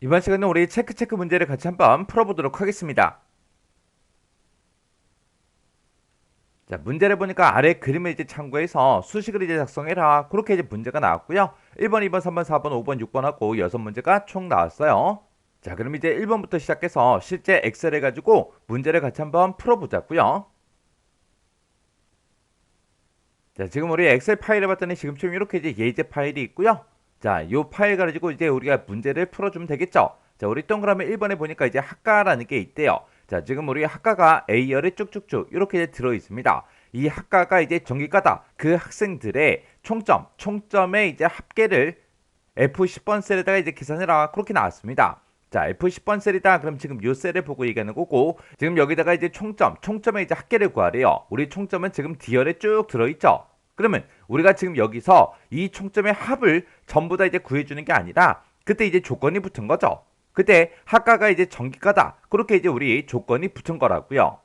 이번 시간은 우리 체크 문제를 같이 한번 풀어보도록 하겠습니다. 자, 문제를 보니까 아래 그림을 이제 참고해서 수식을 이제 작성해라. 그렇게 이제 문제가 나왔고요. 1번, 2번, 3번, 4번, 5번, 6번 하고 6문제가 총 나왔어요. 자, 그럼 이제 1번부터 시작해서 실제 엑셀을 가지고 문제를 같이 한번 풀어보자고요. 자, 지금 우리 엑셀 파일을 봤더니 지금처럼 이렇게 이제 예제 파일이 있고요. 자, 이 파일 가지고 이제 우리가 문제를 풀어주면 되겠죠. 자, 우리 동그라미 1번에 보니까 이제 학과라는 게 있대요. 자, 지금 우리 학과가 A열에 쭉쭉쭉 이렇게 이제 들어 있습니다. 이 학과가 이제 전기과다. 그 학생들의 총점의 이제 합계를 F10번 셀에다가 이제 계산해라. 그렇게 나왔습니다. 자, F10번 셀이다. 그럼 지금 요 셀을 보고 얘기하는 거고, 지금 여기다가 이제 총점의 이제 합계를 구하래요. 우리 총점은 지금 D열에 쭉 들어있죠. 그러면 우리가 지금 여기서 이 총점의 합을 전부 다 이제 구해주는 게 아니라, 그때 이제 조건이 붙은 거죠. 그때 학과가 이제 전기과다. 그렇게 이제 우리 조건이 붙은 거라고요.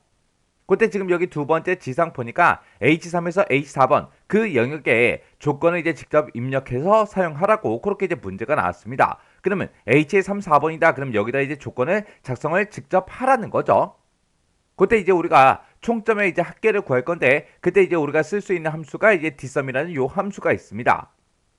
그때 지금 여기 두 번째 지상 보니까 H3에서 H4번 그 영역에 조건을 이제 직접 입력해서 사용하라고 그렇게 이제 문제가 나왔습니다. 그러면 H의 3, 4번이다. 그럼 여기다 이제 조건을 작성을 직접 하라는 거죠. 그때 이제 우리가 총점의 이제 합계를 구할 건데 그때 이제 우리가 쓸 수 있는 함수가 이제 dsum이라는 요 함수가 있습니다.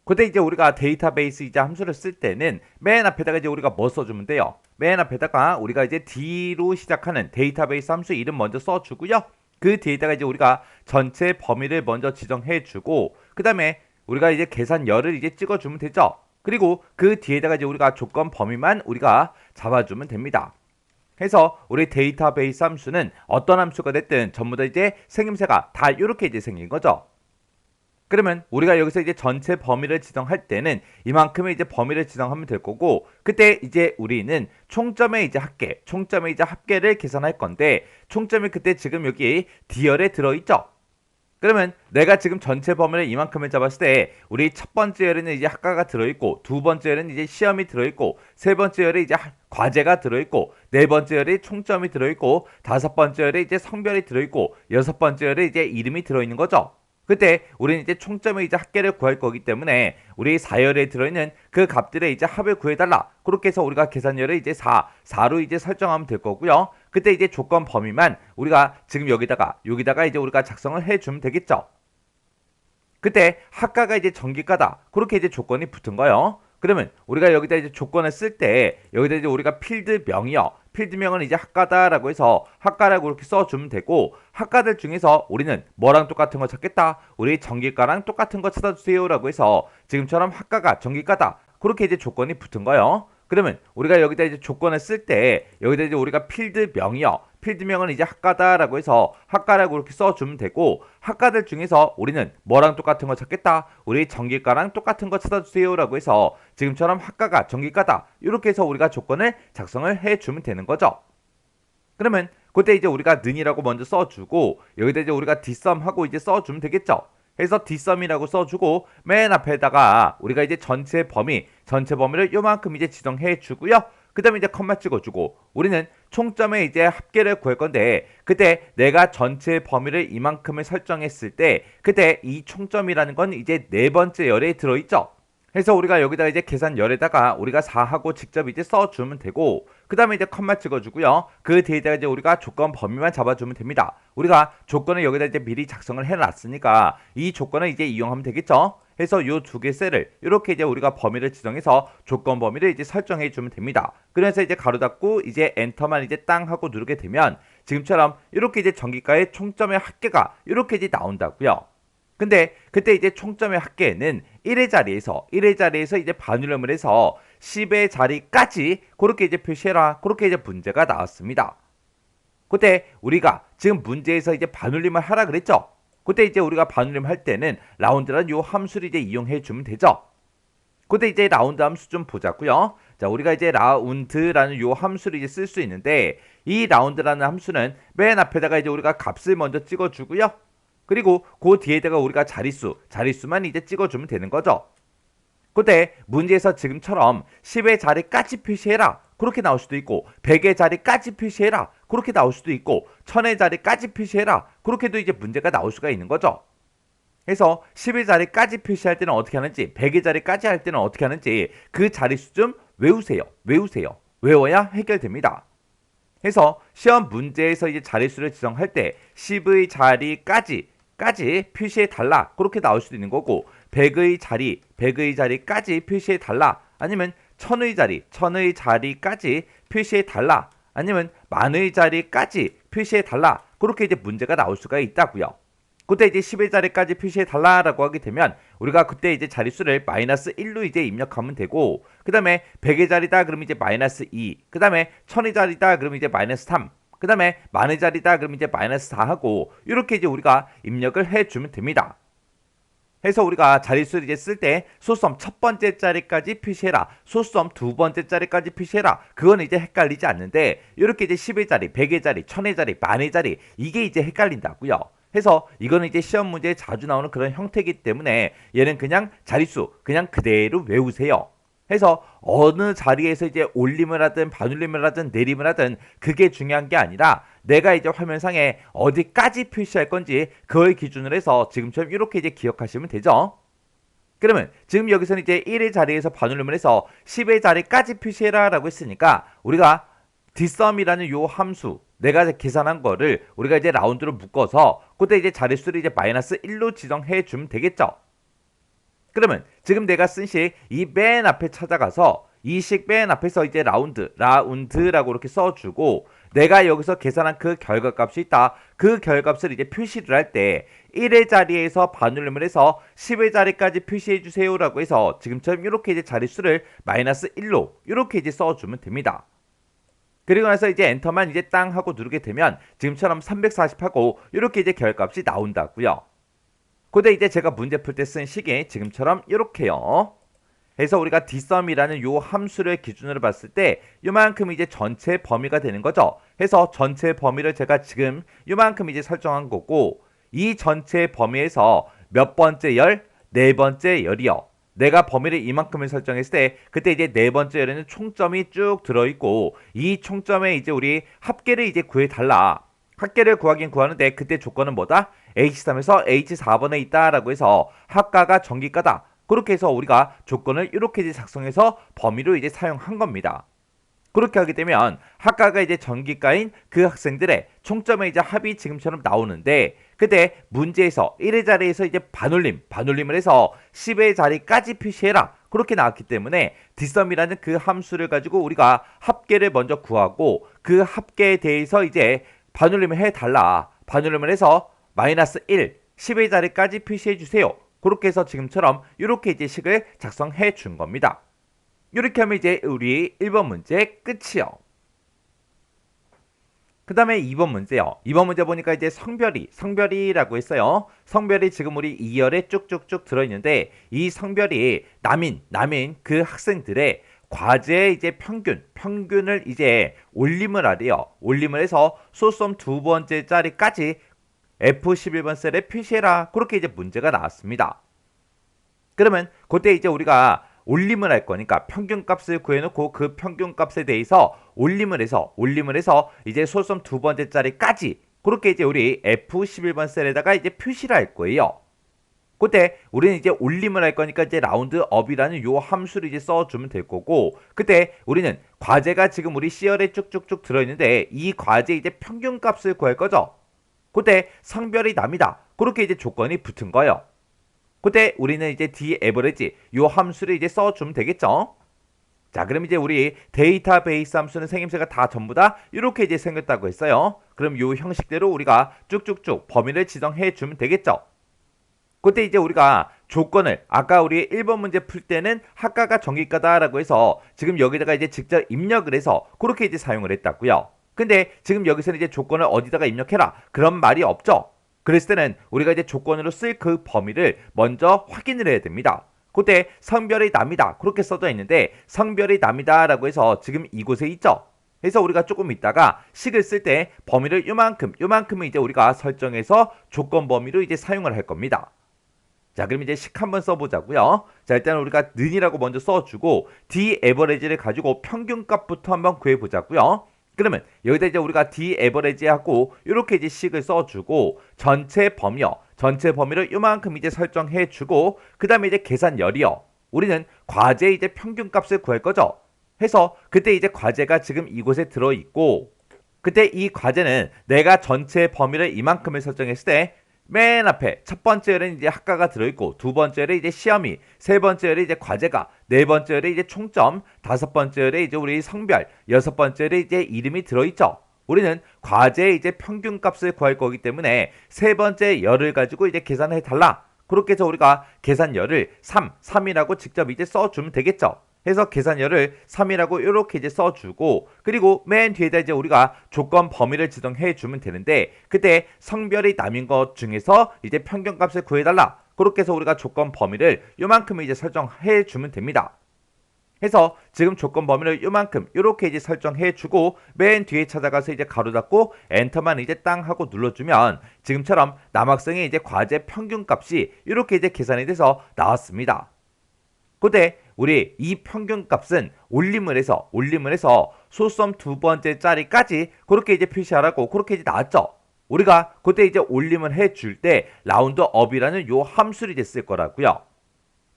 그때 이제 우리가 데이터베이스 이제 함수를 쓸 때는 맨 앞에다가 이제 우리가 뭐 써주면 돼요? 맨 앞에다가 우리가 이제 D로 시작하는 데이터베이스 함수 이름 먼저 써주고요. 그 뒤에다가 이제 우리가 전체 범위를 먼저 지정해주고 그 다음에 우리가 이제 계산열을 이제 찍어주면 되죠. 그리고 그 뒤에다가 이제 우리가 조건 범위만 우리가 잡아주면 됩니다. 해서 우리 데이터베이스 함수는 어떤 함수가 됐든 전부 다 이제 생김새가 다 이렇게 이제 생긴 거죠. 그러면 우리가 여기서 이제 전체 범위를 지정할 때는 이만큼의 이제 범위를 지정하면 될 거고 그때 이제 우리는 총점의 이제 합계를 계산할 건데 총점이 그때 지금 여기 D열에 들어있죠. 그러면 내가 지금 전체 범위를 이만큼을 잡았을 때 우리 첫 번째 열에는 이제 학과가 들어있고 두 번째 열에는 이제 시험이 들어있고 세 번째 열에 이제 과제가 들어있고 네 번째 열에 총점이 들어있고 다섯 번째 열에 이제 성별이 들어있고 여섯 번째 열에 이제 이름이 들어있는 거죠. 그때 우리는 이제 총점의 이제 합계를 구할 거기 때문에 우리 4열에 들어있는 그 값들의 이제 합을 구해달라. 그렇게 해서 우리가 계산열을 이제 4로 이제 설정하면 될 거고요. 그때 이제 조건 범위만 우리가 지금 여기다가 이제 우리가 작성을 해주면 되겠죠. 그때 학과가 이제 전기과다. 그렇게 이제 조건이 붙은 거예요. 그러면 우리가 여기다 이제 조건을 쓸 때 여기다 이제 우리가 필드명이요. 필드명은 이제 학과다라고 해서 학과라고 이렇게 써주면 되고 학과들 중에서 우리는 뭐랑 똑같은 거 찾겠다. 우리 전기과랑 똑같은 거 찾아주세요라고 해서 지금처럼 학과가 전기과다. 그렇게 이제 조건이 붙은 거예요. 그러면 우리가 여기다 이제 조건을 쓸 때 여기다 이제 우리가 필드명이요. 필드명은 이제 학과다라고 해서 학과라고 이렇게 써주면 되고 학과들 중에서 우리는 뭐랑 똑같은 거 찾겠다. 우리 전기과랑 똑같은 거 찾아주세요라고 해서 지금처럼 학과가 전기과다. 이렇게 해서 우리가 조건을 작성을 해주면 되는 거죠. 그러면 그때 이제 우리가 는이라고 먼저 써주고 여기다 이제 우리가 dsum하고 이제 써주면 되겠죠. 해서 dsum이라고 써주고 맨 앞에다가 우리가 이제 전체 범위를 요만큼 이제 지정해 주고요. 그 다음에 이제 컴마 찍어주고 우리는 총점의 이제 합계를 구할 건데 그때 내가 전체 범위를 이만큼을 설정했을 때 그때 이 총점이라는 건 이제 네 번째 열에 들어있죠. 해서 우리가 여기다가 이제 계산열에다가 우리가 4하고 직접 이제 써주면 되고 그 다음에 이제 컴마 찍어주고요. 그 뒤에다가 이제 우리가 조건 범위만 잡아주면 됩니다. 우리가 조건을 여기다 이제 미리 작성을 해놨으니까 이 조건을 이제 이용하면 되겠죠. 해서 요 두 개 셀을 이렇게 이제 우리가 범위를 지정해서 조건 범위를 이제 설정해 주면 됩니다. 그래서 이제 가로 닫고 이제 엔터만 이제 땅 하고 누르게 되면 지금처럼 이렇게 이제 전기가의 총점의 합계가 이렇게 이제 나온다고요. 근데 그때 이제 총점의 합계는 1의 자리에서 이제 반올림을 해서 10의 자리까지 그렇게 이제 표시해라. 그렇게 이제 문제가 나왔습니다. 그때 우리가 지금 문제에서 이제 반올림을 하라 그랬죠. 그때 이제 우리가 반올림 할 때는 라운드라는 요 함수를 이제 이용해 주면 되죠. 그때 이제 라운드 함수 좀 보자고요. 자, 우리가 이제 라운드라는 요 함수를 이제 쓸 수 있는데 이 라운드라는 함수는 맨 앞에다가 이제 우리가 값을 먼저 찍어 주고요. 그리고 그 뒤에다가 우리가 자릿수만 이제 찍어주면 되는 거죠. 그때 문제에서 지금처럼 10의 자리까지 표시해라. 그렇게 나올 수도 있고 100의 자리까지 표시해라. 그렇게 나올 수도 있고 1000의 자리까지 표시해라. 그렇게도 이제 문제가 나올 수가 있는 거죠. 그래서 10의 자리까지 표시할 때는 어떻게 하는지 100의 자리까지 할 때는 어떻게 하는지 그 자릿수 좀 외우세요. 외우세요. 외워야 해결됩니다. 해서 시험 문제에서 이제 자릿수를 지정할 때 10의 자리까지 표시해 달라. 그렇게 나올 수도 있는 거고 100의 자리까지 표시해 달라. 아니면 1000의 자리까지 표시해 달라. 아니면 10,000의 자리까지 표시해 달라. 그렇게 이제 문제가 나올 수가 있다고요. 그때 이제 10의 자리까지 표시해 달라라고 하게 되면 우리가 그때 이제 자릿수를 -1로 이제 입력하면 되고, 그 다음에 100의 자리다 그러면 이제 -2, 그 다음에 1000의 자리다 그러면 이제 -3, 그 다음에 10,000의 자리다 그러면 이제 -4 하고 이렇게 이제 우리가 입력을 해주면 됩니다. 해서 우리가 자릿수를 이제 쓸 때 소수점 첫 번째 자리까지 표시해라, 소수점 두 번째 자리까지 표시해라, 그건 이제 헷갈리지 않는데 이렇게 이제 10의 자리, 100의 자리, 1000의 자리, 10,000의 자리 이게 이제 헷갈린다고요. 해서 이거는 이제 시험 문제에 자주 나오는 그런 형태이기 때문에 얘는 그냥 자릿수 그냥 그대로 외우세요. 해서 어느 자리에서 이제 올림을 하든 반올림을 하든 내림을 하든 그게 중요한 게 아니라 내가 이제 화면상에 어디까지 표시할 건지 그걸 기준으로 해서 지금처럼 이렇게 이제 기억하시면 되죠. 그러면 지금 여기서는 이제 1의 자리에서 반올림을 해서 10의 자리까지 표시해라 라고 했으니까 우리가 dsum이라는 요 함수 내가 계산한 거를 우리가 이제 라운드로 묶어서 그때 이제 자릿수를 이제 -1로 지정해 주면 되겠죠. 그러면 지금 내가 쓴 식 이 맨 앞에 찾아가서 이 식 맨 앞에서 이제 라운드라고 이렇게 써주고 내가 여기서 계산한 그 결과값이 있다. 그 결과값을 이제 표시를 할 때 1의 자리에서 반올림을 해서 10의 자리까지 표시해 주세요 라고 해서 지금처럼 이렇게 이제 자릿수를 -1로 이렇게 이제 써주면 됩니다. 그리고 나서 이제 엔터만 이제 땅 하고 누르게 되면 지금처럼 340하고 이렇게 이제 결과값이 나온다고요. 근데 이제 제가 문제 풀 때 쓴 식이 지금처럼 이렇게요. 해서 우리가 dsum이라는 요 함수를 기준으로 봤을 때 요만큼 이제 전체 범위가 되는 거죠. 해서 전체 범위를 제가 지금 요만큼 이제 설정한 거고 이 전체 범위에서 몇 번째 열? 네 번째 열이요. 내가 범위를 이만큼을 설정했을 때 그때 이제 네 번째 열에는 총점이 쭉 들어있고 이 총점에 이제 우리 합계를 이제 구해달라. 합계를 구하긴 구하는데 그때 조건은 뭐다? H3에서 H4번에 있다라고 해서 합가가 전기가다. 그렇게 해서 우리가 조건을 이렇게 이제 작성해서 범위로 이제 사용한 겁니다. 그렇게 하게 되면 합가가 이제 전기가인 그 학생들의 총점의 이제 합이 지금처럼 나오는데 그때 문제에서 1의 자리에서 이제 반올림을 해서 10의 자리까지 표시해라. 그렇게 나왔기 때문에 dsum이라는 그 함수를 가지고 우리가 합계를 먼저 구하고 그 합계에 대해서 이제 반올림을 해달라. 반올림을 해서 -1, 10의 자리까지 표시해 주세요. 그렇게 해서 지금처럼 이렇게 이제 식을 작성해 준 겁니다. 이렇게 하면 이제 우리 1번 문제 끝이요. 그 다음에 2번 문제요. 2번 문제 보니까 이제 성별이라고 했어요. 성별이 지금 우리 2열에 쭉쭉쭉 들어있는데 이 성별이 남인 그 학생들의 과제 이제 평균을 이제 올림을 하래요. 올림을 해서 소수점 두 번째 자리까지 F11번 셀에 표시해라. 그렇게 이제 문제가 나왔습니다. 그러면 그때 이제 우리가 올림을 할 거니까 평균값을 구해놓고 그 평균값에 대해서 올림을 해서 이제 소수점 두 번째 자리까지 그렇게 이제 우리 F11번 셀에다가 이제 표시를 할 거예요. 그때 우리는 이제 올림을 할 거니까 이제 라운드업이라는 요 함수를 이제 써주면 될 거고 그때 우리는 과제가 지금 우리 C열에 쭉쭉쭉 들어있는데 이 과제 이제 평균값을 구할 거죠. 그때 성별이 남이다. 그렇게 이제 조건이 붙은 거예요. 그때 우리는 이제 daverage 요 함수를 이제 써주면 되겠죠. 자, 그럼 이제 우리 데이터베이스 함수는 생김새가 다 전부 다 이렇게 이제 생겼다고 했어요. 그럼 요 형식대로 우리가 쭉쭉쭉 범위를 지정해 주면 되겠죠. 그때 이제 우리가 조건을 아까 우리 1번 문제 풀 때는 학가가 전기가다라고 해서 지금 여기다가 이제 직접 입력을 해서 그렇게 이제 사용을 했다고요. 근데 지금 여기서는 이제 조건을 어디다가 입력해라 그런 말이 없죠. 그랬을 때는 우리가 이제 조건으로 쓸 그 범위를 먼저 확인을 해야 됩니다. 그때 성별이 남이다 그렇게 써져 있는데 성별이 남이다 라고 해서 지금 이곳에 있죠. 그래서 우리가 조금 있다가 식을 쓸 때 범위를 요만큼을 이제 우리가 설정해서 조건 범위로 이제 사용을 할 겁니다. 자, 그럼 이제 식 한번 써보자고요. 자, 일단 우리가 는이라고 먼저 써주고 daverage를 가지고 평균값부터 한번 구해보자고요. 그러면 여기다 이제 우리가 daverage하고 이렇게 이제 식을 써주고 전체 범위를 요만큼 이제 설정해주고 그 다음에 이제 계산열이요. 우리는 과제 이제 평균값을 구할 거죠. 해서 그때 이제 과제가 지금 이곳에 들어있고, 그때 이 과제는 내가 전체 범위를 이만큼을 설정했을 때 맨 앞에 첫 번째 열에는 이제 학과가 들어있고, 두 번째 열에 이제 시험이, 세 번째 열에 이제 과제가, 네 번째 열에 이제 총점, 다섯 번째 열에 이제 우리 성별, 여섯 번째 열에 이제 이름이 들어있죠. 우리는 과제의 이제 평균값을 구할 거기 때문에 세 번째 열을 가지고 이제 계산해 달라. 그렇게 해서 우리가 계산열을 3이라고 직접 이제 써주면 되겠죠. 해서 계산열을 3이라고 이렇게 이제 써주고, 그리고 맨 뒤에다 이제 우리가 조건 범위를 지정해 주면 되는데, 그때 성별이 남인 것 중에서 이제 평균값을 구해달라. 그렇게 해서 우리가 조건 범위를 요만큼 이제 설정해 주면 됩니다. 해서 지금 조건 범위를 요만큼 이렇게 이제 설정해 주고, 맨 뒤에 찾아가서 이제 가로 닫고 엔터만 이제 땅 하고 눌러주면 지금처럼 남학생의 이제 과제 평균값이 이렇게 이제 계산이 돼서 나왔습니다. 그때 우리 이 평균값은 올림을 해서 소수점 두 번째 자리까지 그렇게 이제 표시하라고 그렇게 이제 나왔죠. 우리가 그때 이제 올림을 해줄 때 라운드업이라는 요 함수를 이제 쓸 거라고요.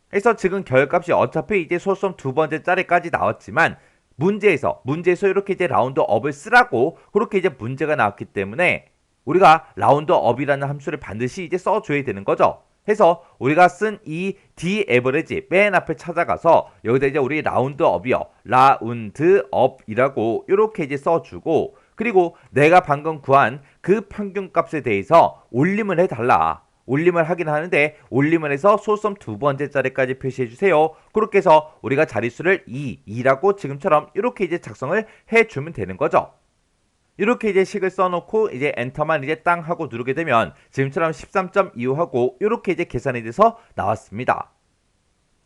그래서 지금 결값이 어차피 이제 소수점 두 번째 자리까지 나왔지만 문제에서 이렇게 이제 라운드업을 쓰라고 그렇게 이제 문제가 나왔기 때문에 우리가 라운드업이라는 함수를 반드시 이제 써줘야 되는 거죠. 해서 우리가 쓴 이 d-average 맨 앞에 찾아가서 여기다 이제 우리 라운드업이요, 라운드업이라고 이렇게 이제 써주고, 그리고 내가 방금 구한 그 평균값에 대해서 올림을 해달라. 올림을 하긴 하는데 올림을 해서 소수점 두 번째 자리까지 표시해 주세요. 그렇게 해서 우리가 자릿수를 2라고 지금처럼 이렇게 이제 작성을 해주면 되는 거죠. 이렇게 이제 식을 써놓고 이제 엔터만 이제 땅 하고 누르게 되면 지금처럼 13.25하고 이렇게 이제 계산이 돼서 나왔습니다.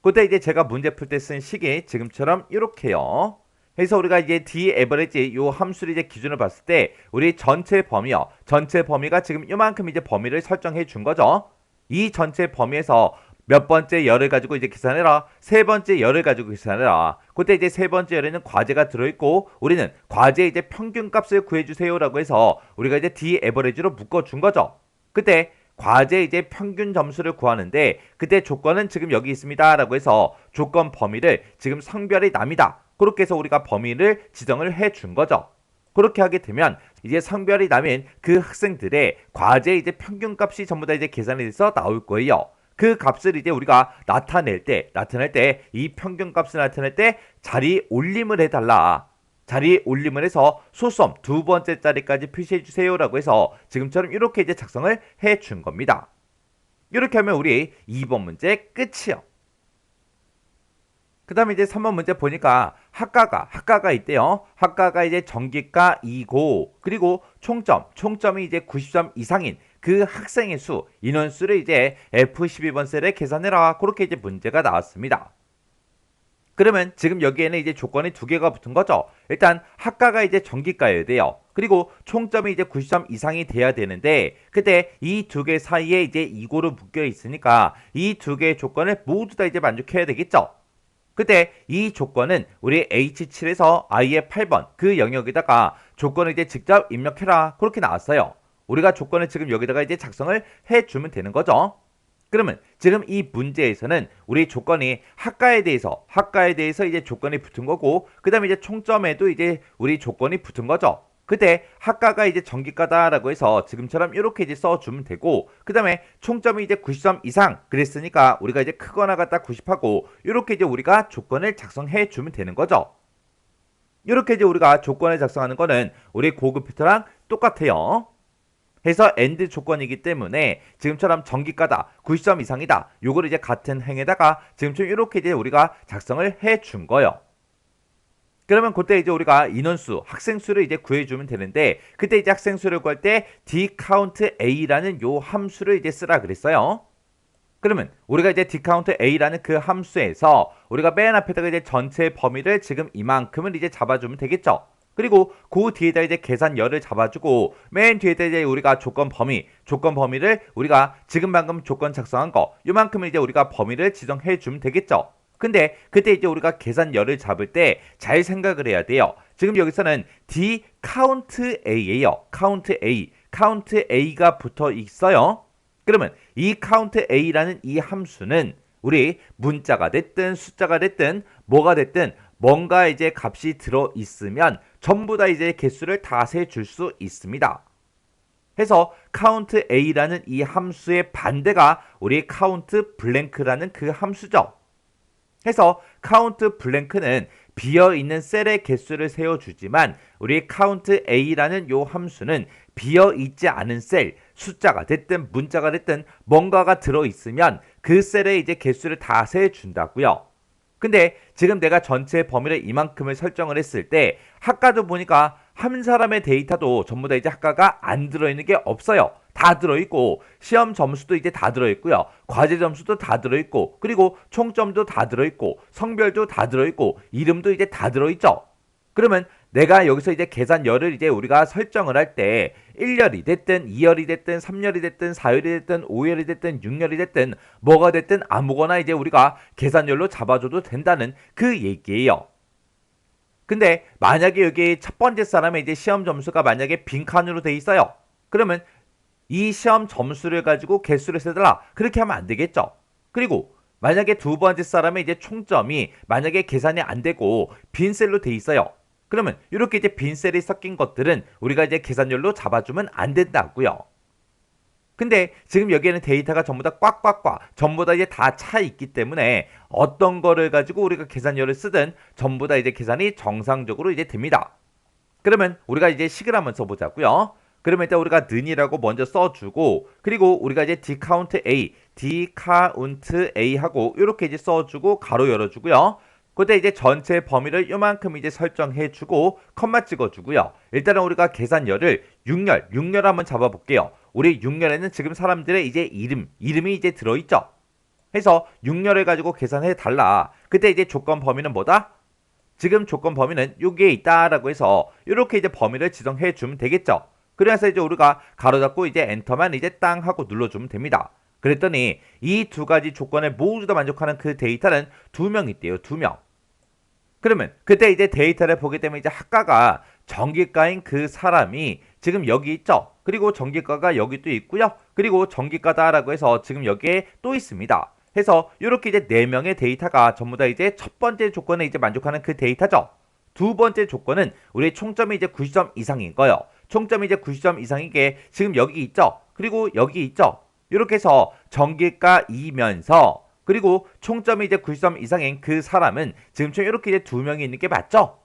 그때 이제 제가 문제 풀 때 쓴 식이 지금처럼 이렇게요. 그래서 우리가 이제 d-average 요 함수를 이제 기준을 봤을 때 우리 전체 범위요, 전체 범위가 지금 이만큼 이제 범위를 설정해 준 거죠. 이 전체 범위에서 몇 번째 열을 가지고 이제 계산해라. 세 번째 열을 가지고 계산해라. 그때 이제 세 번째 열에는 과제가 들어있고 우리는 과제의 이제 평균값을 구해주세요라고 해서 우리가 이제 d-average로 묶어준 거죠. 그때 과제 이제 평균 점수를 구하는데 그때 조건은 지금 여기 있습니다라고 해서 조건 범위를 지금 성별이 남이다. 그렇게 해서 우리가 범위를 지정을 해준 거죠. 그렇게 하게 되면 이제 성별이 남인 그 학생들의 과제 이제 평균값이 전부 다 이제 계산이 돼서 나올 거예요. 그 값을 이제 우리가 나타낼 때 이 평균값을 나타낼 때 자리 올림을 해달라. 자리 올림을 해서 소수점 두 번째 자리까지 표시해 주세요라고 해서 지금처럼 이렇게 이제 작성을 해 준 겁니다. 이렇게 하면 우리 2번 문제 끝이요. 그 다음에 이제 3번 문제 보니까 학과가 있대요. 학과가 이제 정기과 2고, 그리고 총점이 이제 90점 이상인 그 학생의 수, 인원수를 이제 F12번 셀에 계산해라. 그렇게 이제 문제가 나왔습니다. 그러면 지금 여기에는 이제 조건이 두 개가 붙은 거죠. 일단 학과가 이제 정기과여야 돼요. 그리고 총점이 이제 90점 이상이 돼야 되는데 그때 이 두 개 사이에 이제 2고로 묶여 있으니까 이 두 개의 조건을 모두 다 이제 만족해야 되겠죠. 그때 이 조건은 우리 H7에서 I의 8번 그 영역에다가 조건을 이제 직접 입력해라. 그렇게 나왔어요. 우리가 조건을 지금 여기다가 이제 작성을 해주면 되는 거죠. 그러면 지금 이 문제에서는 우리 조건이 학과에 대해서 이제 조건이 붙은 거고, 그 다음에 이제 총점에도 이제 우리 조건이 붙은 거죠. 그때 학과가 이제 정기과다라고 해서 지금처럼 이렇게 이제 써주면 되고, 그 다음에 총점이 이제 90점 이상 그랬으니까 우리가 이제 크거나 같다 90하고 이렇게 이제 우리가 조건을 작성해 주면 되는 거죠. 이렇게 이제 우리가 조건을 작성하는 거는 우리 고급 필터랑 똑같아요. 해서 AND 조건이기 때문에 지금처럼 정기과다 90점 이상이다 요거를 이제 같은 행에다가 지금처럼 이렇게 이제 우리가 작성을 해 준 거예요. 그러면 그때 이제 우리가 인원수, 학생수를 이제 구해주면 되는데 그때 이제 학생수를 구할 때 dCountA라는 요 함수를 이제 쓰라 그랬어요. 그러면 우리가 이제 dCountA라는 그 함수에서 우리가 맨 앞에다가 이제 전체 범위를 지금 이만큼을 이제 잡아주면 되겠죠. 그리고 그 뒤에다 이제 계산열을 잡아주고 맨 뒤에다 이제 우리가 조건 범위를 우리가 지금 방금 조건 작성한 거 요만큼을 이제 우리가 범위를 지정해 주면 되겠죠. 근데 그때 이제 우리가 계산열을 잡을 때 잘 생각을 해야 돼요. 지금 여기서는 dCountA예요. countA가 붙어 있어요. 그러면 이 countA라는 이 함수는 우리 문자가 됐든 숫자가 됐든 뭐가 됐든 뭔가 이제 값이 들어 있으면 전부 다 이제 개수를 다 세줄 수 있습니다. 해서 count a라는 이 함수의 반대가 우리 count blank라는 그 함수죠. 해서 count blank는 비어있는 셀의 개수를 세워주지만 우리 count a라는 요 함수는 비어있지 않은 셀, 숫자가 됐든 문자가 됐든 뭔가가 들어있으면 그 셀에 이제 개수를 다 세준다고요. 근데 지금 내가 전체 범위를 이만큼을 설정을 했을 때 학과도 보니까 한 사람의 데이터도 전부 다 이제 학과가 안 들어있는 게 없어요. 다 들어있고 시험 점수도 이제 다 들어있고요. 과제 점수도 다 들어있고 그리고 총점도 다 들어있고 성별도 다 들어있고 이름도 이제 다 들어있죠. 그러면 내가 여기서 이제 계산열을 이제 우리가 설정을 할 때 1열이 됐든 2열이 됐든 3열이 됐든 4열이 됐든 5열이 됐든 6열이 됐든 뭐가 됐든 아무거나 이제 우리가 계산열로 잡아줘도 된다는 그 얘기예요. 근데 만약에 여기 첫 번째 사람의 이제 시험 점수가 만약에 빈칸으로 돼 있어요. 그러면 이 시험 점수를 가지고 개수를 세달라. 그렇게 하면 안 되겠죠. 그리고 만약에 두 번째 사람의 이제 총점이 만약에 계산이 안 되고 빈 셀로 돼 있어요. 그러면 이렇게 이제 빈 셀이 섞인 것들은 우리가 이제 계산열로 잡아주면 안 된다고요. 근데 지금 여기에는 데이터가 전부 다 꽉꽉꽉 전부 다 이제 다 차 있기 때문에 어떤 거를 가지고 우리가 계산열을 쓰든 전부 다 이제 계산이 정상적으로 이제 됩니다. 그러면 우리가 이제 식을 한번 써보자고요. 그러면 일단 우리가 는이라고 먼저 써주고 그리고 우리가 이제 dcount a 하고 이렇게 이제 써주고 가로 열어주고요. 그때 이제 전체 범위를 요만큼 이제 설정해주고 컴마 찍어주고요. 일단은 우리가 계산열을 6열 한번 잡아볼게요. 우리 6열에는 지금 사람들의 이제 이름이 이제 들어있죠. 해서 6열을 가지고 계산해 달라. 그때 이제 조건 범위는 뭐다? 지금 조건 범위는 여기에 있다라고 해서 이렇게 이제 범위를 지정해 주면 되겠죠. 그래서 이제 우리가 가로 잡고 이제 엔터만 이제 땅 하고 눌러주면 됩니다. 그랬더니 이 두 가지 조건을 모두 다 만족하는 그 데이터는 2명 있대요. 2명. 그러면 그때 이제 데이터를 보게 되면 이제 학과가 전기과인 그 사람이 지금 여기 있죠. 그리고 전기과가 여기 또 있고요. 그리고 전기과다라고 해서 지금 여기에 또 있습니다. 해서 이렇게 이제 4명의 데이터가 전부 다 이제 첫 번째 조건에 이제 만족하는 그 데이터죠. 두 번째 조건은 우리 총점이 이제 90점 이상인 거예요. 총점이 이제 90점 이상인 게 지금 여기 있죠. 그리고 여기 있죠. 이렇게 해서 전기과이면서 그리고 총점이 이제 90점 이상인 그 사람은 지금처럼 이렇게 이제 2명이 있는 게 맞죠?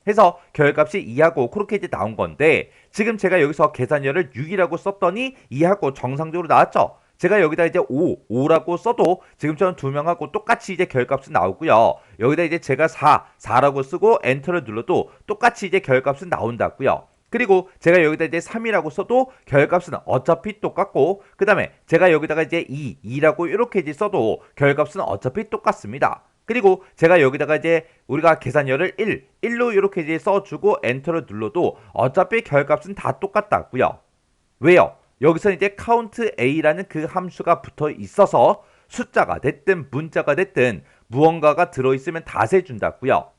해서 결값이 2하고 그렇게 이제 나온 건데 지금 제가 여기서 계산열을 6이라고 썼더니 2하고 정상적으로 나왔죠? 제가 여기다 이제 5라고 써도 지금처럼 2명하고 똑같이 이제 결값은 나오고요. 여기다 이제 제가 4라고 쓰고 엔터를 눌러도 똑같이 이제 결값은 나온다고요. 그리고 제가 여기다 이제 3이라고 써도 결값은 어차피 똑같고 그 다음에 제가 여기다가 이제 2라고 이렇게 이제 써도 결값은 어차피 똑같습니다. 그리고 제가 여기다가 이제 우리가 계산열을 1로 이렇게 이제 써주고 엔터를 눌러도 어차피 결값은 다 똑같다고요. 왜요? 여기서 이제 count a라는 그 함수가 붙어 있어서 숫자가 됐든 문자가 됐든 무언가가 들어있으면 다 세준다고요.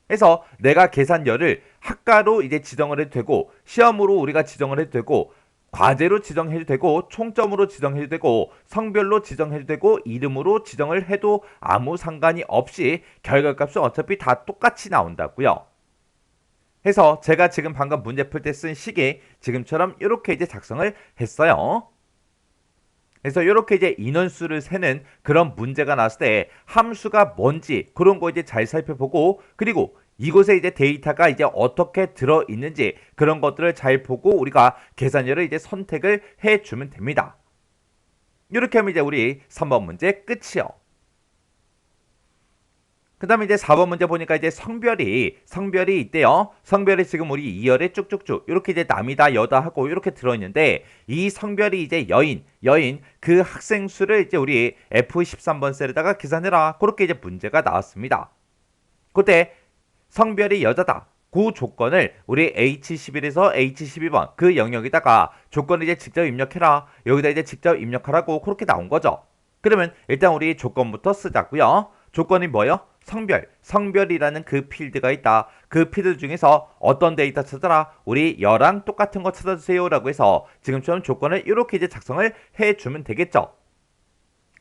해서 내가 계산열을 학과로 이제 지정을 해도 되고 시험으로 우리가 지정을 해도 되고 과제로 지정해도 되고 총점으로 지정해도 되고 성별로 지정해도 되고 이름으로 지정을 해도 아무 상관이 없이 결과값은 어차피 다 똑같이 나온다고요. 해서 제가 지금 방금 문제 풀 때 쓴 식이 지금처럼 이렇게 이제 작성을 했어요. 그래서 이렇게 이제 인원수를 세는 그런 문제가 나왔을 때 함수가 뭔지 그런 거 이제 잘 살펴보고 그리고 이곳에 이제 데이터가 이제 어떻게 들어 있는지 그런 것들을 잘 보고 우리가 계산열을 이제 선택을 해 주면 됩니다. 이렇게 하면 이제 우리 3번 문제 끝이요. 그 다음에 이제 4번 문제 보니까 이제 성별이 있대요. 성별이 지금 우리 2열에 쭉쭉쭉 이렇게 이제 남이다 여다 하고 이렇게 들어있는데 이 성별이 이제 여인 그 학생 수를 이제 우리 F13번 셀에다가 계산해라. 그렇게 이제 문제가 나왔습니다. 그때 성별이 여자다. 그 조건을 우리 H11에서 H12번 그 영역에다가 조건을 이제 직접 입력해라. 여기다 이제 직접 입력하라고 그렇게 나온 거죠. 그러면 일단 우리 조건부터 쓰자고요. 조건이 뭐예요? 성별이라는 그 필드가 있다. 그 필드 중에서 어떤 데이터 찾아라. 우리 여랑 똑같은 거 찾아주세요 라고 해서 지금처럼 조건을 이렇게 이제 작성을 해주면 되겠죠.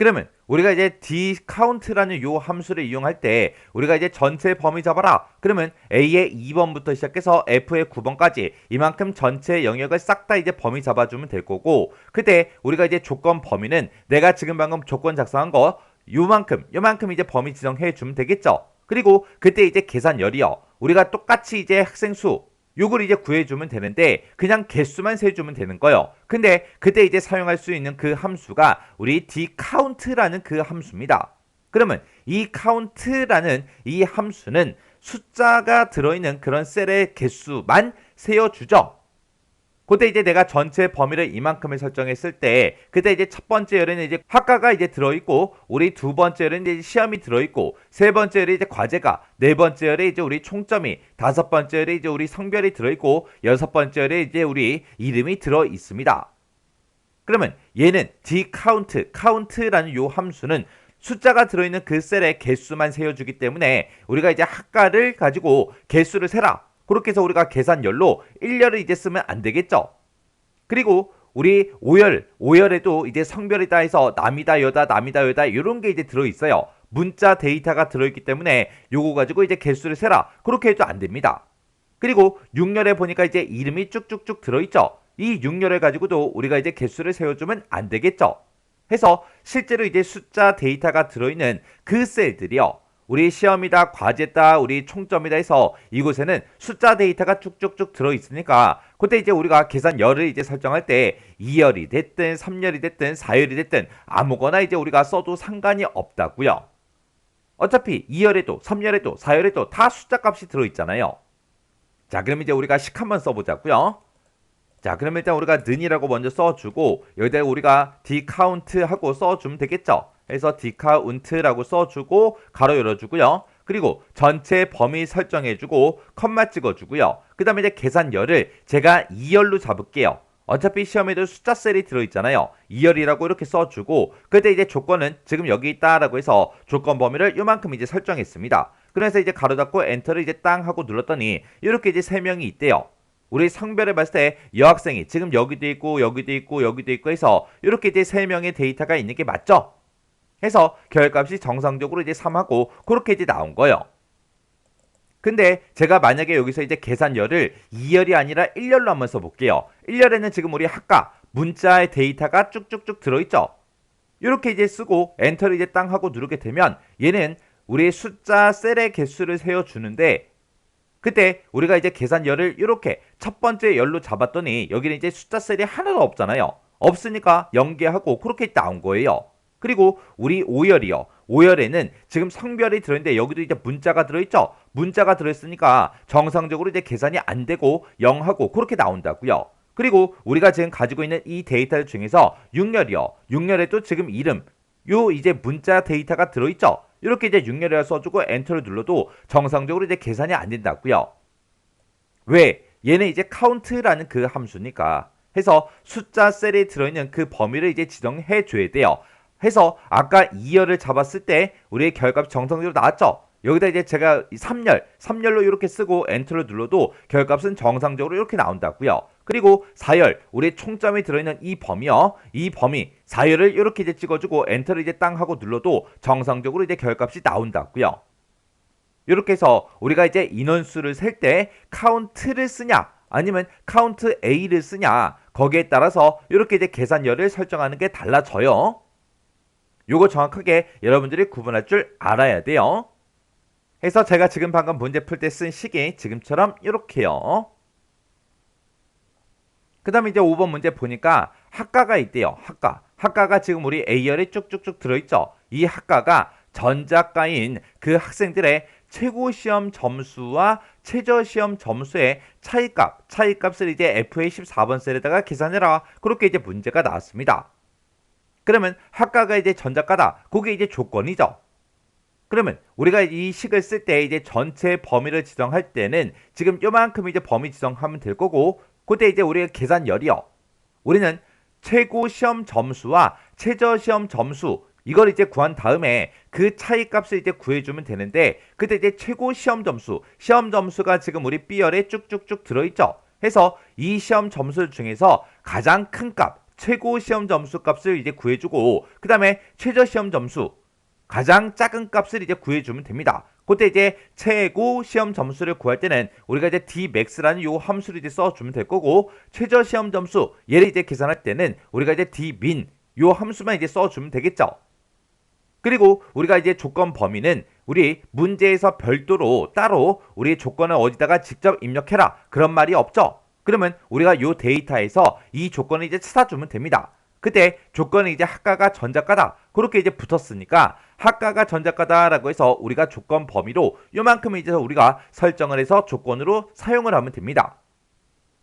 그러면 우리가 이제 dCount라는 요 함수를 이용할 때 우리가 이제 전체 범위 잡아라. 그러면 A의 2번부터 시작해서 F의 9번까지 이만큼 전체 영역을 싹 다 이제 범위 잡아주면 될 거고, 그때 우리가 이제 조건 범위는 내가 지금 방금 조건 작성한 거 요만큼 이제 범위 지정해 주면 되겠죠. 그리고 그때 이제 계산열이요, 우리가 똑같이 이제 학생 수 요걸 이제 구해주면 되는데 그냥 개수만 세주면 되는 거예요. 근데 그때 이제 사용할 수 있는 그 함수가 우리 dCount라는 그 함수입니다. 그러면 이 count라는 이 함수는 숫자가 들어있는 그런 셀의 개수만 세어주죠. 그때 이제 내가 전체 범위를 이만큼을 설정했을 때, 그때 이제 첫 번째 열에는 이제 학과가 이제 들어있고, 우리 두 번째 열에는 이제 시험이 들어있고, 세 번째 열에 이제 과제가, 네 번째 열에 이제 우리 총점이, 다섯 번째 열에 이제 우리 성별이 들어있고, 여섯 번째 열에 이제 우리 이름이 들어있습니다. 그러면 얘는 dCount라는 요 함수는 숫자가 들어있는 그 셀의 개수만 세어주기 때문에 우리가 이제 학과를 가지고 개수를 세라, 그렇게 해서 우리가 계산열로 1열을 이제 쓰면 안 되겠죠. 그리고 우리 5열에도 이제 성별이다 해서 남이다 여다 이런 게 이제 들어있어요. 문자 데이터가 들어있기 때문에 요거 가지고 이제 개수를 세라, 그렇게 해도 안 됩니다. 그리고 6열에 보니까 이제 이름이 쭉쭉쭉 들어있죠. 이 6열을 가지고도 우리가 이제 개수를 세워주면 안 되겠죠. 해서 실제로 이제 숫자 데이터가 들어있는 그 셀들이요, 우리 시험이다, 과제다, 우리 총점이다 해서 이곳에는 숫자 데이터가 쭉쭉쭉 들어있으니까 그때 이제 우리가 계산열을 이제 설정할 때 2열이 됐든 3열이 됐든 4열이 됐든 아무거나 이제 우리가 써도 상관이 없다고요. 어차피 2열에도 3열에도 4열에도 다 숫자 값이 들어있잖아요. 자, 그럼 이제 우리가 식 한번 써보자고요. 자, 그럼 일단 우리가 는이라고 먼저 써주고 여기다 우리가 dCount 하고 써주면 되겠죠. 그래서 dCount라고 써주고 가로 열어주고요. 그리고 전체 범위 설정해주고 컴마 찍어주고요. 그 다음에 이제 계산열을 제가 2열로 잡을게요. 어차피 시험에도 숫자 셀이 들어있잖아요. 2열이라고 이렇게 써주고 그때 이제 조건은 지금 여기 있다라고 해서 조건 범위를 요만큼 이제 설정했습니다. 그래서 이제 가로 닫고 엔터를 이제 땅 하고 눌렀더니 이렇게 이제 3명이 있대요. 우리 성별을 봤을 때 여학생이 지금 여기도 있고 여기도 있고 여기도 있고 해서 이렇게 이제 3명의 데이터가 있는 게 맞죠? 해서 결값이 정상적으로 이제 3하고 그렇게 이제 나온 거예요. 근데 제가 만약에 여기서 이제 계산열을 2열이 아니라 1열로 한번 써볼게요. 1열에는 지금 우리 학과 문자의 데이터가 쭉쭉쭉 들어있죠. 이렇게 이제 쓰고 엔터를 이제 땅 하고 누르게 되면 얘는 우리 숫자 셀의 개수를 세워주는데 그때 우리가 이제 계산열을 이렇게 첫 번째 열로 잡았더니 여기는 이제 숫자 셀이 하나도 없잖아요. 없으니까 연계하고 그렇게 나온 거예요. 그리고 우리 5열이요. 5열에는 지금 성별이 들어있는데 여기도 이제 문자가 들어있죠. 문자가 들어있으니까 정상적으로 이제 계산이 안 되고 0하고 그렇게 나온다고요. 그리고 우리가 지금 가지고 있는 이 데이터 중에서 6열이요. 6열에도 지금 이름, 요 이제 문자 데이터가 들어있죠. 이렇게 이제 6열에 써주고 엔터를 눌러도 정상적으로 이제 계산이 안 된다고요. 왜? 얘는 이제 count라는 그 함수니까. 해서 숫자 셀이 들어있는 그 범위를 이제 지정해 줘야 돼요. 해서 아까 2열을 잡았을 때 우리의 결값이 정상적으로 나왔죠. 여기다 이제 제가 3열로 이렇게 쓰고 엔터를 눌러도 결값은 정상적으로 이렇게 나온다고요. 그리고 4열, 우리 총점이 들어있는 이 범위요. 이 범위 4열을 이렇게 이제 찍어주고 엔터를 이제 땅 하고 눌러도 정상적으로 이제 결값이 나온다고요. 이렇게 해서 우리가 이제 인원수를 셀 때 count를 쓰냐 아니면 count A를 쓰냐 거기에 따라서 이렇게 이제 계산열을 설정하는 게 달라져요. 요거 정확하게 여러분들이 구분할 줄 알아야 돼요. 해서 제가 지금 방금 문제 풀 때 쓴 식이 지금처럼 이렇게요. 그 다음에 이제 5번 문제 보니까 학과가 있대요. 학과가 지금 우리 A열에 쭉쭉쭉 들어있죠. 이 학과가 전작가인 그 학생들의 최고시험 점수와 최저시험 점수의 차이값을 이제 FA 14번 셀에다가 계산해라. 그렇게 이제 문제가 나왔습니다. 그러면 학과가 이제 전작가다. 그게 이제 조건이죠. 그러면 우리가 이 식을 쓸 때 이제 전체 범위를 지정할 때는 지금 요만큼 이제 범위 지정하면 될 거고 그때 이제 우리가 계산열이요. 우리는 최고 시험 점수와 최저 시험 점수 이걸 이제 구한 다음에 그 차이값을 이제 구해주면 되는데 그때 이제 최고 시험 점수가 지금 우리 B열에 쭉쭉쭉 들어있죠. 해서 이 시험 점수 중에서 가장 큰 값, 최고 시험 점수 값을 이제 구해주고 그 다음에 최저 시험 점수 가장 작은 값을 이제 구해주면 됩니다. 그때 이제 최고 시험 점수를 구할 때는 우리가 이제 dmax라는 요 함수를 이제 써주면 될 거고 최저 시험 점수 얘를 이제 계산할 때는 우리가 이제 dmin 요 함수만 이제 써주면 되겠죠. 그리고 우리가 이제 조건 범위는 우리 문제에서 별도로 따로 우리 조건을 어디다가 직접 입력해라 그런 말이 없죠. 그러면 우리가 요 데이터에서 이 조건을 이제 찾아주면 됩니다. 그때 조건은 이제 학과가 전자과다 그렇게 이제 붙었으니까 학과가 전자과다라고 해서 우리가 조건 범위로 요만큼을 이제 우리가 설정을 해서 조건으로 사용을 하면 됩니다.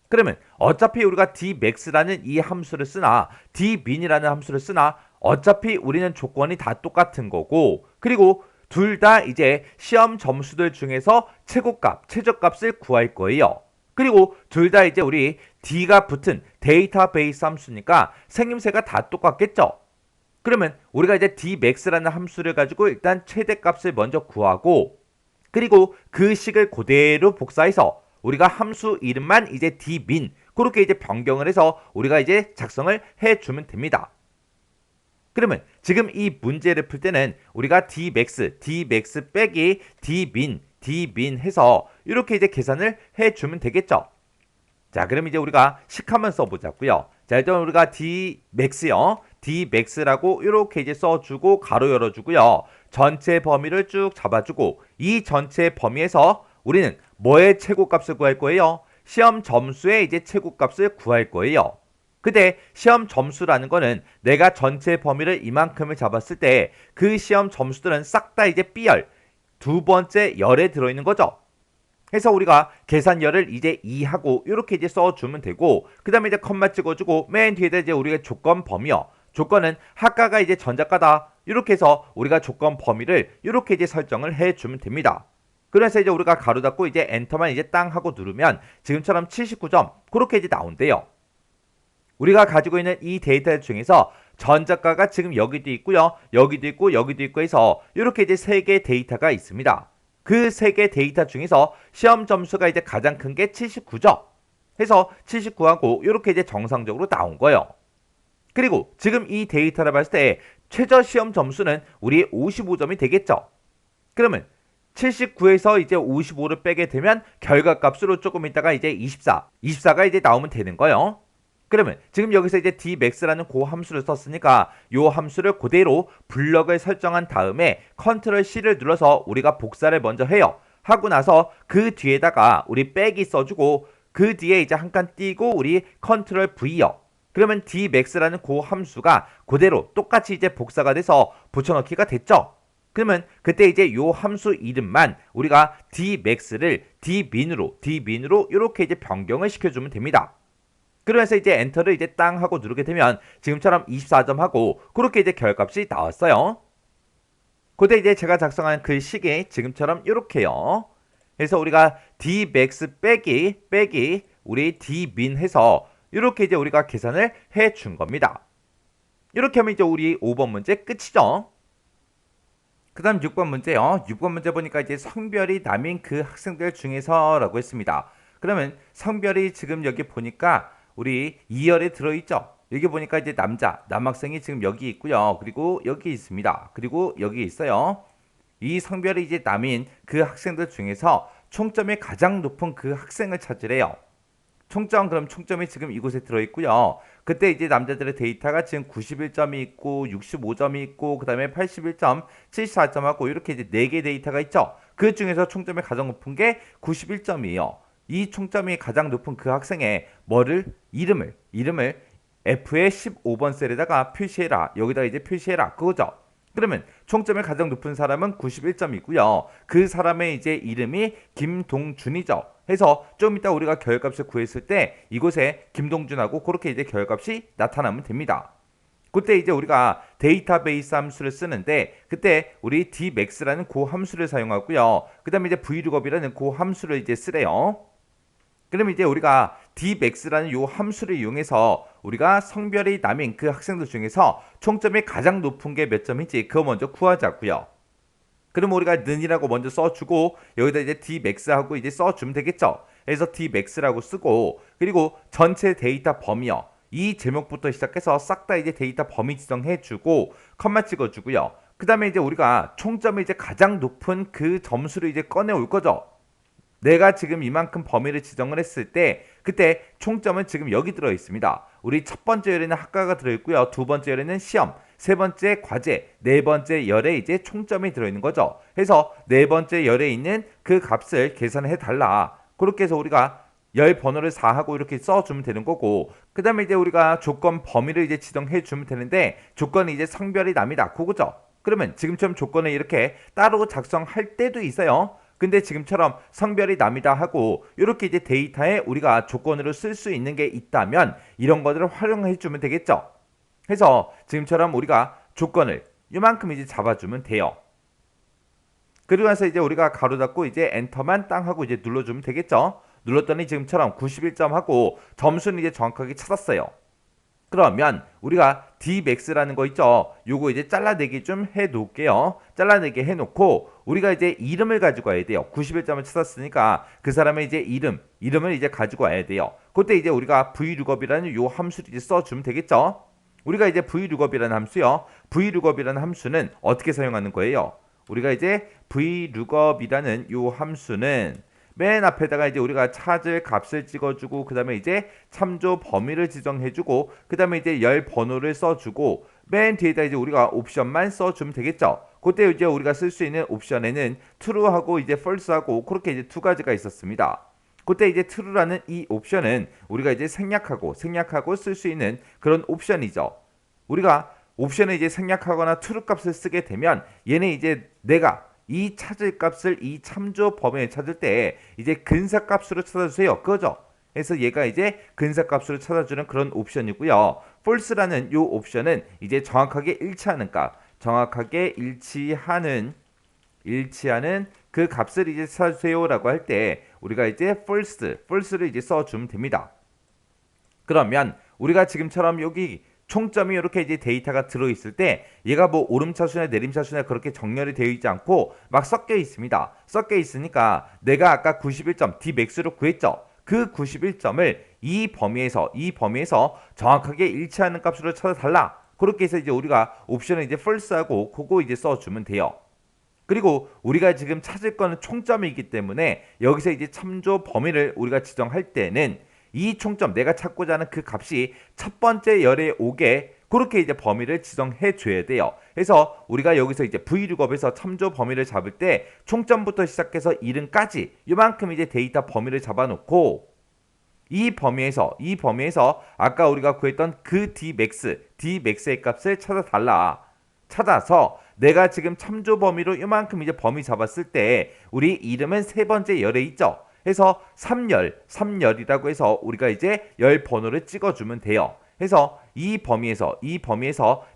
그러면 어차피 우리가 dmax라는 이 함수를 쓰나 dmin이라는 함수를 쓰나 어차피 우리는 조건이 다 똑같은 거고 그리고 둘 다 이제 시험 점수들 중에서 최고값, 최저값을 구할 거예요. 그리고 둘 다 이제 우리 d가 붙은 데이터베이스 함수니까 생김새가 다 똑같겠죠. 그러면 우리가 이제 dmax라는 함수를 가지고 일단 최대값을 먼저 구하고 그리고 그 식을 그대로 복사해서 우리가 함수 이름만 이제 dmin 그렇게 이제 변경을 해서 우리가 이제 작성을 해주면 됩니다. 그러면 지금 이 문제를 풀 때는 우리가 dmax 빼기 dmin 해서 이렇게 이제 계산을 해주면 되겠죠. 자, 그럼 이제 우리가 식 한번 써보자고요. 자, 일단 우리가 dmax요. dmax라고 이렇게 이제 써주고 가로 열어주고요. 전체 범위를 쭉 잡아주고 이 전체 범위에서 우리는 뭐의 최고값을 구할 거예요? 시험 점수의 이제 최고값을 구할 거예요. 근데 시험 점수라는 거는 내가 전체 범위를 이만큼을 잡았을 때 그 시험 점수들은 싹 다 이제 B열 두 번째 열에 들어있는 거죠. 해서 우리가 계산열을 이제 2하고 이렇게 이제 써주면 되고 그 다음에 이제 컴마 찍어주고 맨 뒤에다 이제 우리가 조건 범위요. 조건은 학과가 이제 전자과다 이렇게 해서 우리가 조건 범위를 이렇게 이제 설정을 해주면 됩니다. 그래서 이제 우리가 가로 닫고 이제 엔터만 이제 땅 하고 누르면 지금처럼 79점 그렇게 이제 나온대요. 우리가 가지고 있는 이 데이터 중에서 전자과가 지금 여기도 있고요. 여기도 있고 여기도 있고 해서 이렇게 이제 3개의 데이터가 있습니다. 그 3개 데이터 중에서 시험 점수가 이제 가장 큰 게 79점. 해서 79하고 이렇게 이제 정상적으로 나온 거예요. 그리고 지금 이 데이터를 봤을 때 최저 시험 점수는 우리 55점이 되겠죠. 그러면 79에서 이제 55를 빼게 되면 결과값으로 조금 있다가 이제 24가 이제 나오면 되는 거예요. 그러면 지금 여기서 이제 dmax라는 그 함수를 썼으니까 이 함수를 그대로 블럭을 설정한 다음에 컨트롤 C를 눌러서 우리가 복사를 먼저 해요. 하고 나서 그 뒤에다가 우리 빼기 써주고 그 뒤에 이제 한 칸 띄고 우리 컨트롤 V요. 그러면 dmax라는 그 함수가 그대로 똑같이 이제 복사가 돼서 붙여넣기가 됐죠. 그러면 그때 이제 요 함수 이름만 우리가 dmax를 dmin으로 이렇게 이제 변경을 시켜주면 됩니다. 그러면서 이제 엔터를 이제 땅 하고 누르게 되면 지금처럼 24점 하고 그렇게 이제 결값이 나왔어요. 그때 이제 제가 작성한 그 식이 지금처럼 이렇게요. 그래서 우리가 dmax 빼기 우리 dmin 해서 이렇게 이제 우리가 계산을 해 준 겁니다. 이렇게 하면 이제 우리 5번 문제 끝이죠. 그 다음 6번 문제요. 6번 문제 보니까 이제 성별이 남인 그 학생들 중에서라고 했습니다. 그러면 성별이 지금 여기 보니까 우리 2열에 들어있죠. 여기 보니까 이제 남학생이 지금 여기 있고요. 그리고 여기 있습니다. 그리고 여기 있어요. 이 성별이 이제 남인 그 학생들 중에서 총점이 가장 높은 그 학생을 찾으래요. 그럼 총점이 지금 이곳에 들어있고요. 그때 이제 남자들의 데이터가 지금 91점이 있고 65점이 있고 그 다음에 81점, 74점하고 이렇게 이제 4개 데이터가 있죠. 그 중에서 총점이 가장 높은 게 91점이에요. 이 총점이 가장 높은 그 학생의 이름을 F의 15번 셀에다가 표시해라. 여기다 이제 표시해라. 그거죠. 그러면 총점이 가장 높은 사람은 91점이고요. 그 사람의 이제 이름이 김동준이죠. 해서 좀 이따 우리가 결값을 구했을 때 이곳에 김동준하고 그렇게 이제 결값이 나타나면 됩니다. 그때 이제 우리가 데이터베이스 함수를 쓰는데 그때 우리 dmax라는 그 함수를 사용하고요. 그 다음에 이제 vlookup이라는 그 함수를 이제 쓰래요. 그럼 이제 우리가 dmax라는 요 함수를 이용해서 우리가 성별이 남인 그 학생들 중에서 총점이 가장 높은 게 몇 점인지 그거 먼저 구하자고요. 그럼 우리가 는이라고 먼저 써주고 여기다 이제 dmax하고 이제 써주면 되겠죠. 그래서 dmax라고 쓰고 그리고 전체 데이터 범위요. 이 제목부터 시작해서 싹 다 이제 데이터 범위 지정해주고 컴마 찍어주고요. 그 다음에 이제 우리가 총점이 이제 가장 높은 그 점수를 이제 꺼내올 거죠. 내가 지금 이만큼 범위를 지정을 했을 때 그때 총점은 지금 여기 들어 있습니다. 우리 첫 번째 열에는 학과가 들어 있고요. 두 번째 열에는 시험, 세 번째 과제, 네 번째 열에 이제 총점이 들어 있는 거죠. 해서 네 번째 열에 있는 그 값을 계산해 달라. 그렇게 해서 우리가 열 번호를 4하고 이렇게 써주면 되는 거고, 그 다음에 이제 우리가 조건 범위를 이제 지정해 주면 되는데 조건이 이제 성별이 남이다 그거죠. 그러면 지금처럼 조건을 이렇게 따로 작성할 때도 있어요. 근데 지금처럼 성별이 남이다 하고 이렇게 이제 데이터에 우리가 조건으로 쓸 수 있는 게 있다면 이런 것들을 활용해 주면 되겠죠. 해서 지금처럼 우리가 조건을 이만큼 이제 잡아주면 돼요. 그리고 나서 이제 우리가 가로 닫고 이제 엔터만 땅 하고 이제 눌러주면 되겠죠. 눌렀더니 지금처럼 91점 하고 점수는 이제 정확하게 찾았어요. 그러면 우리가 dmax라는 거 있죠. 요거 이제 잘라내기 좀 해 놓을게요. 잘라내기 해 놓고 우리가 이제 이름을 가지고 와야 돼요. 91점을 찾았으니까 그 사람의 이제 이름을 이제 가지고 와야 돼요. 그때 이제 우리가 vlookup이라는 요 함수를 이제 써주면 되겠죠. 우리가 이제 vlookup이라는 함수요. vlookup이라는 함수는 어떻게 사용하는 거예요? 우리가 이제 vlookup이라는 요 함수는 맨 앞에다가 이제 우리가 찾을 값을 찍어주고 그 다음에 이제 참조 범위를 지정해주고 그 다음에 이제 열 번호를 써주고 맨 뒤에다 이제 우리가 옵션만 써주면 되겠죠. 그때 이제 우리가 쓸 수 있는 옵션에는 true하고 이제 false하고 그렇게 이제 두 가지가 있었습니다. 그때 이제 true라는 이 옵션은 우리가 이제 생략하고 쓸 수 있는 그런 옵션이죠. 우리가 옵션을 이제 생략하거나 true 값을 쓰게 되면 얘는 이제 내가 이 찾을 값을 이 참조 범위에 찾을 때 이제 근사 값으로 찾아주세요. 그거죠. 그래서 얘가 이제 근사 값으로 찾아주는 그런 옵션이고요. false라는 요 옵션은 이제 정확하게 일치하는 값, 정확하게 일치하는 그 값을 이제 찾아주세요라고 할 때 우리가 이제 false를 이제 써주면 됩니다. 그러면 우리가 지금처럼 여기 총점이 이렇게 이제 데이터가 들어있을 때 얘가 뭐 오름차수나 내림차수나 그렇게 정렬이 되어 있지 않고 막 섞여 있습니다. 섞여 있으니까 내가 아까 91점 dmax로 구했죠. 그 91점을 이 범위에서 정확하게 일치하는 값으로 찾아달라. 그렇게 해서 이제 우리가 옵션을 이제 false하고 그거 이제 써주면 돼요. 그리고 우리가 지금 찾을 거는 총점이기 때문에 여기서 이제 참조 범위를 우리가 지정할 때는 이 총점 내가 찾고자 하는 그 값이 첫 번째 열에 오게 그렇게 이제 범위를 지정해 줘야 돼요. 그래서 우리가 여기서 이제 vlookup에서 참조 범위를 잡을 때 총점부터 시작해서 이름까지 이만큼 이제 데이터 범위를 잡아놓고 이 범위에서 아까 우리가 구했던 그 dmax의 값을 찾아달라. 찾아서 내가 지금 참조 범위로 이만큼 이제 범위 잡았을 때 우리 이름은 세 번째 열에 있죠. 해서 3열이라고 해서 우리가 이제 열 번호를 찍어주면 돼요. 해서 이 범위에서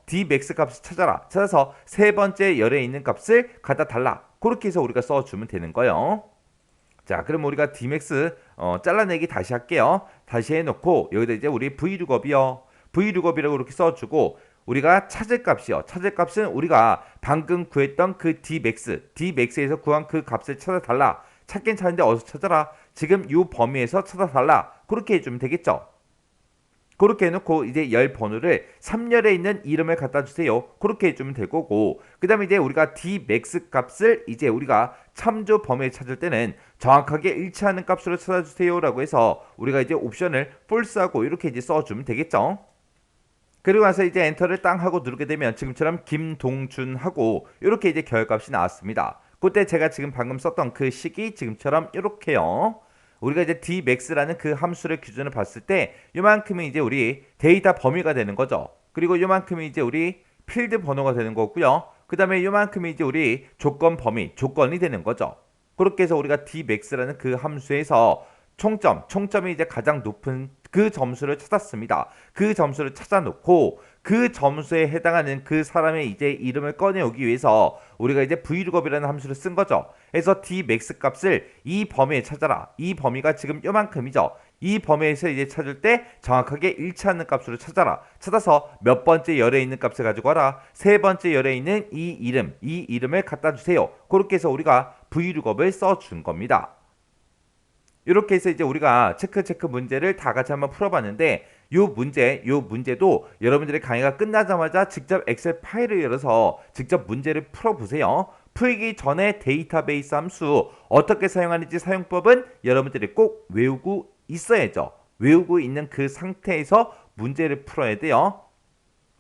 dmax 값을 찾아서 세 번째 열에 있는 값을 갖다 달라. 그렇게 해서 우리가 써주면 되는 거예요. 자, 그럼 우리가 dmax 잘라내기 다시 할게요. 다시 해놓고 여기다 이제 우리 vlookup이라고 이렇게 써주고 우리가 찾을 값이요. 찾을 값은 우리가 방금 구했던 그 dmax에서 구한 그 값을 찾아달라. 찾긴 찾는데 어디서 찾아라. 지금 이 범위에서 찾아달라. 그렇게 해주면 되겠죠. 그렇게 해놓고 이제 열 번호를 3열에 있는 이름을 갖다 주세요. 그렇게 해주면 될 거고 그 다음에 이제 우리가 dmax 값을 이제 우리가 참조 범위에 찾을 때는 정확하게 일치하는 값으로 찾아주세요 라고 해서 우리가 이제 옵션을 false하고 이렇게 이제 써주면 되겠죠. 그리고 나서 이제 엔터를 땅 하고 누르게 되면 지금처럼 김동준하고 이렇게 이제 결값이 나왔습니다. 그때 제가 지금 방금 썼던 그 식이 지금처럼 이렇게요. 우리가 이제 dmax라는 그 함수를 기준으로 봤을 때 요만큼이 이제 우리 데이터 범위가 되는 거죠. 그리고 요만큼이 이제 우리 필드 번호가 되는 거고요. 그 다음에 요만큼이 이제 우리 조건 범위, 조건이 되는 거죠. 그렇게 해서 우리가 dmax라는 그 함수에서 총점이 이제 가장 높은 그 점수를 찾았습니다. 그 점수를 찾아놓고 그 점수에 해당하는 그 사람의 이제 이름을 꺼내오기 위해서 우리가 이제 vlookup이라는 함수를 쓴 거죠. 그래서 dmax 값을 이 범위에 찾아라. 이 범위가 지금 요만큼이죠. 이 범위에서 이제 찾을 때 정확하게 일치하는 값으로 찾아서 몇 번째 열에 있는 값을 가지고 와라. 세 번째 열에 있는 이 이름을 갖다 주세요. 그렇게 해서 우리가 vlookup을 써준 겁니다. 이렇게 해서 이제 우리가 체크 문제를 다 같이 한번 풀어봤는데 요 문제도 여러분들의 강의가 끝나자마자 직접 엑셀 파일을 열어서 직접 문제를 풀어보세요. 풀기 전에 데이터베이스 함수 어떻게 사용하는지 사용법은 여러분들이 꼭 외우고 있어야죠. 외우고 있는 그 상태에서 문제를 풀어야 돼요.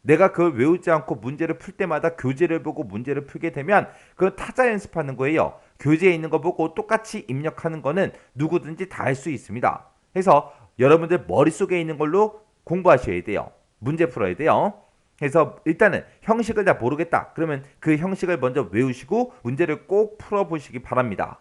내가 그걸 외우지 않고 문제를 풀 때마다 교재를 보고 문제를 풀게 되면 그건 타자 연습하는 거예요. 교재에 있는 거 보고 똑같이 입력하는 거는 누구든지 다 할 수 있습니다. 그래서 여러분들 머릿속에 있는 걸로 공부하셔야 돼요. 문제 풀어야 돼요. 그래서 일단은 형식을 다 모르겠다. 그러면 그 형식을 먼저 외우시고 문제를 꼭 풀어보시기 바랍니다.